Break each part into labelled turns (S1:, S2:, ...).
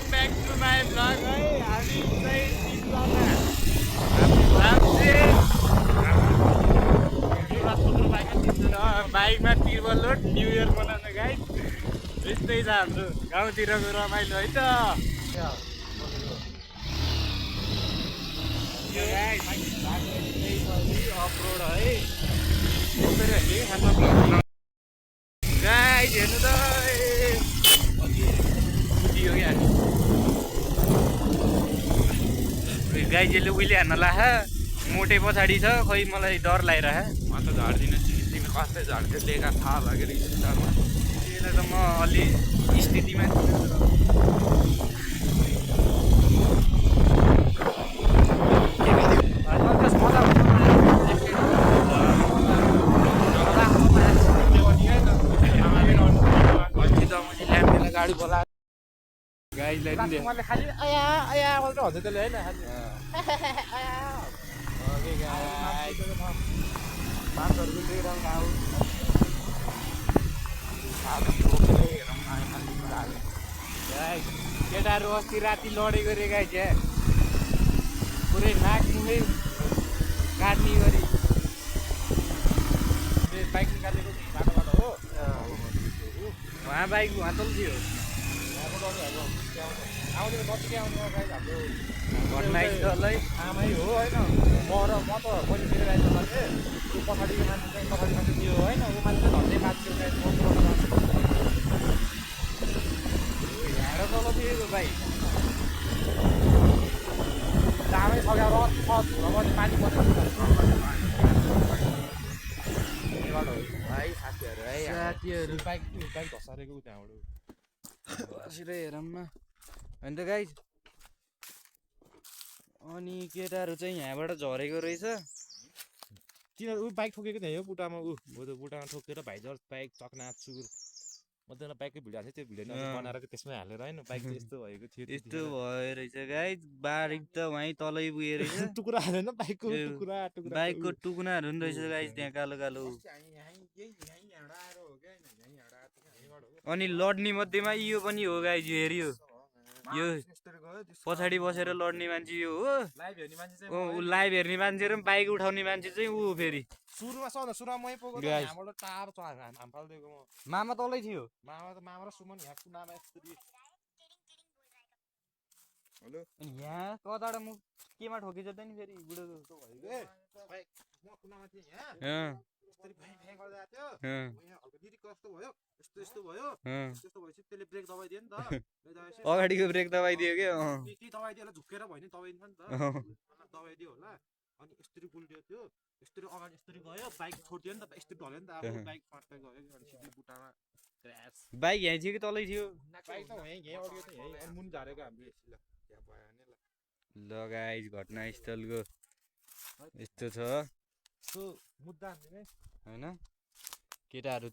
S1: Welcome back to my vlog है। हामी चाहिँ सिमलामा बाइकमा तिरुवल रोड न्यु इयर मनाउन गाइस। यस्तै छ हाम्रो गाउँतिरको रमाइलो है त। अफरोड है गाइस, हेर्नु त गाई जेले उहिले हान्न लाख मोटे पछाडि छ। खोइ मलाई डर लागिरह।
S2: म त झार्दिनँ, तिमी कस्तै झार्दै लिएका थाहा लागेर स्टारमा
S1: त्यसलाई त म अलि स्थितिमा
S2: गाडी बोला
S1: गाईलाई
S2: खालि आया आया मात्र हुन्छ त्यसले होइन खालि
S1: केटाहरू अस्ति राति लडेको रे गाई चाहिँ पुरै नाक मुखै काट्ने गरी
S2: बाइक निकालेको बाटोबाट हो।
S1: उहाँ बाइक उहाँ तल थियो।
S2: आउने नजिकै आउने गाई हाम्रो
S1: घटनास्थलै
S2: आमै हो होइन। म त मैले मेरो गाडी चलाएको त्यो पछाडिको मान्छे चाहिँ पछाडि मान्छे त्यो होइन ऊ मान्छे झन्डै बाँच्यो गाडी
S1: हाँडो तल थियो बाइक
S2: दामै सघाएर धुवामध्ये पानी पर्छ
S1: भाइ साथीहरू है साथीहरू
S2: बाइक धसारेको त्यहाँबाट
S1: बसेर हेरौँ न होइन त गाई। अनि केटाहरू चाहिँ यहाँबाट झरेको रहेछ।
S2: तिनीहरू ऊ बाइक ठोकेको थियो यो बुटामा बुटामा ठोकेर भाइजर बाइक चक्ना सुकुर म त बाइककै भिडियो हाल्थेँ। त्यो भिडियो बनाएर त्यसमै हालेर होइन बाइक चाहिँ यस्तो भएको थियो।
S1: यस्तो भयो रहेछ गाई। बाइक त वहीँ तलै पुगेर रहेछ।
S2: टुक्रा हालेन बाइकको
S1: बाइकको टुक्राहरू पनि रहेछ गाई त्यहाँ कालो कालो। अनि लड्ने मध्येमा यो पनि हो गाई। जो हेऱ्यो यो पछाडि बसेर लड्ने मान्छे यो हो। ऊ लाइभ हेर्ने मान्छे र बाइक उठाउने मान्छे चाहिँ ऊ फेरि
S2: सुरुमा मै पुगेको यहाँबाट टाढो हामफालिदिएको म।
S1: मामा तलै थियो।
S2: मामा र सुमन यहाँ कुनामा यस्तरी। हेलो
S1: अनि यहाँ कताबाट म केमा ठोकेछ त नि फेरि बुढोको
S2: म कुनामा थिएँ यहाँ यस्तरी भ्याङ गर्दै आएको थियो। यहाँ हल्का दिदी कस्तो भयो यस्तो भयो त्यस्तो भएपछि त्यसले ब्रेक दबाइदियो नि त।
S1: अगाडिको ब्रेक दबाइदियो क्या।
S2: के दबाइदियो होला झुक्केर भयो नि दबाइदिन्छ नि त दबाइदियो होला। अनि यस्तरी गुल्डियो त्यो यस्तरी अगाडि यस्तरी गयो बाइक छोडिदियो नि त यस्तरी ढल्यो नि त। अब बाइक पार्दै गयो अनि सिधै बुटामा क्र्यास।
S1: बाइक यहाँ थियो कि तलै थियो।
S2: बाइक त यहीँ अडियो त यहीँ अनि मुनि झारेको हामीले ल त्यहाँ भयो नि
S1: ल गाइस घटनास्थलको यस्तो छ
S2: सो मुद्दा
S1: होइन। केटाहरू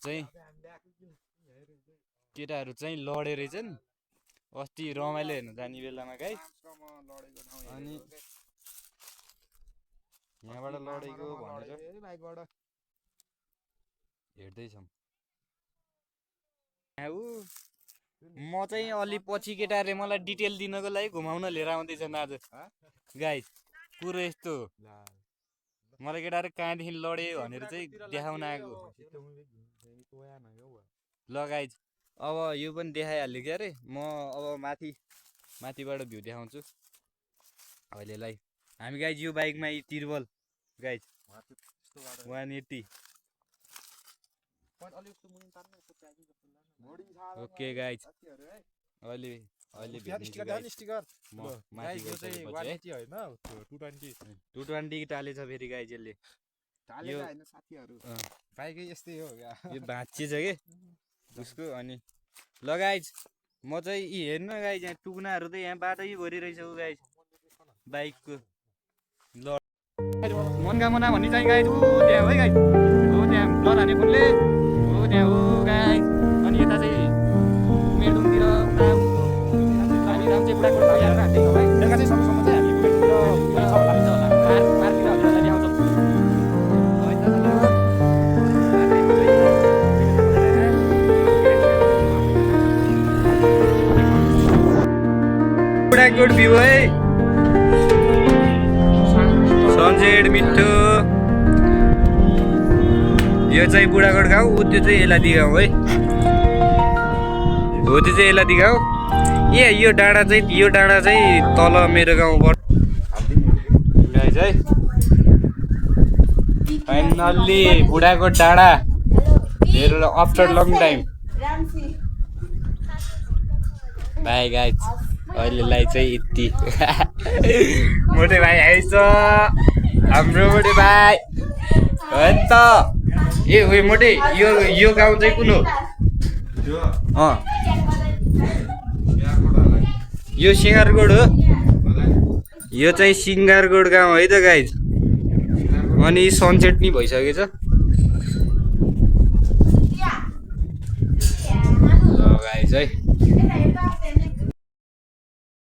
S1: चाहिँ लडे रहेछन् अस्ति रमाइलो हेर्नु जाने बेलामा गाइस। अनि यहाँबाट लडेको भनेर हेर्दैछौँ। म चाहिँ अलि पछि केटाहरूले मलाई डिटेल दिनको लागि घुमाउन लिएर आउँदैछन् आज गाइस। कुरो यस्तो मलाई केटाहरू कहाँदेखि लडे भनेर चाहिँ देखाउन आएको। ल गाइस अब यो पनि देखाइहाल्यो क्या अरे। म अब माथिबाट भ्यू देखाउँछु अहिलेलाई। हामी गाइस यो बाइकमा तिरुवल गाइस 180। ओके गाइस अहिले
S2: स्टिकर
S1: म माथि
S2: होइन
S1: 220 टालेछ फेरि गाइस यसले।
S2: बाइकै यस्तै हो
S1: यो भाँचिएछ के उसको। अनि ल गाइस म चाहिँ यी हेर्नु गाइस यहाँ टुक्नाहरू त यहाँ बाटै भरिरहेछ ऊ गाइस बाइकको। ल मनकामना भन्ने चाहिँ गाइस ऊ त्यहाँ है गाइस हो त्यहाँ ब्लड हाने फुलले हो त्यहाँ हो गाइस। अनि यता चाहिँ मेडुङतिर हामी राम चाहिँ बुढाको गुड भ्यू है सनसेट मिठो यो चाहिँ बुढागढ गाउँ ऊ त्यो चाहिँ एलादी गाउँ है हो त्यो चाहिँ एलादी गाउँ ए यो डाँडा चाहिँ तल मेरो गाउँबाट गाइज है फाइनल्ली बुढागढ डाँडा मेरो after long time by guys अहिलेलाई चाहिँ यति मोटे भाइ आइछ हाम्रो मोटे भाइ हो नि त ए उयो मोटे यो गाउँ चाहिँ कुन हो यो सिँगारगोड हो यो चाहिँ सिँगारगोड गाउँ है त गाइज अनि सनसेट नि भइसकेछ ल गाइज है